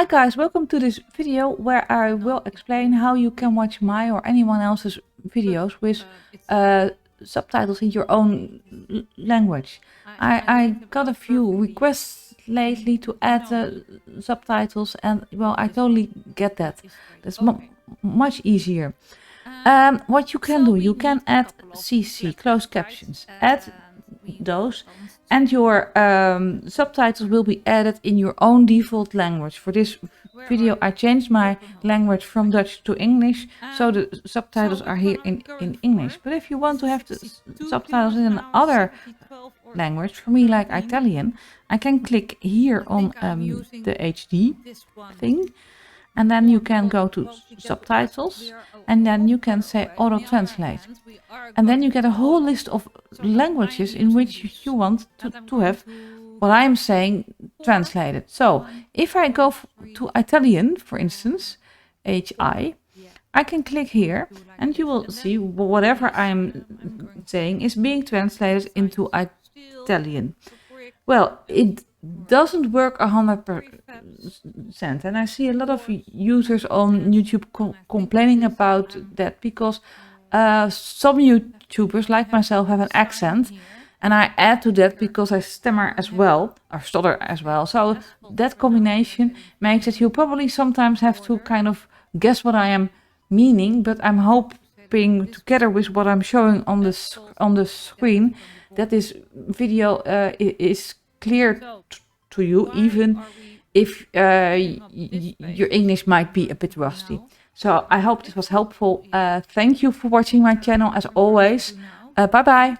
Hi guys, welcome to this video where I will explain how you can watch my or anyone else's videos with subtitles in your own language. I got a few requests lately to add subtitles, and well, I totally get that. That's much easier. What you can do, you can add CC, closed captions, add those, and your subtitles will be added in your own default language. For this video I changed my language from Dutch to English, so the subtitles are here in English. But if you want to have the subtitles in another language, for me like Italian, I can click here on the HD thing, and then you can go to subtitles, and then you can say auto translate, and then you get a whole list of languages in which you want to have what I'm saying translated. So if I go to Italian, for instance, HI, I can click here and you will see whatever I'm saying is being translated into Italian. Well, it doesn't work 100%, and I see a lot of users on YouTube complaining about that, because some YouTubers like myself have an accent, and I add to that because I stammer as well, or stutter as well. So that combination makes it you probably sometimes have to kind of guess what I am meaning, but I'm hoping together with what I'm showing on the screen that this video is clear to you, even if your English might be a bit rusty. So I hope this was helpful. Thank you for watching my channel as always. Bye bye.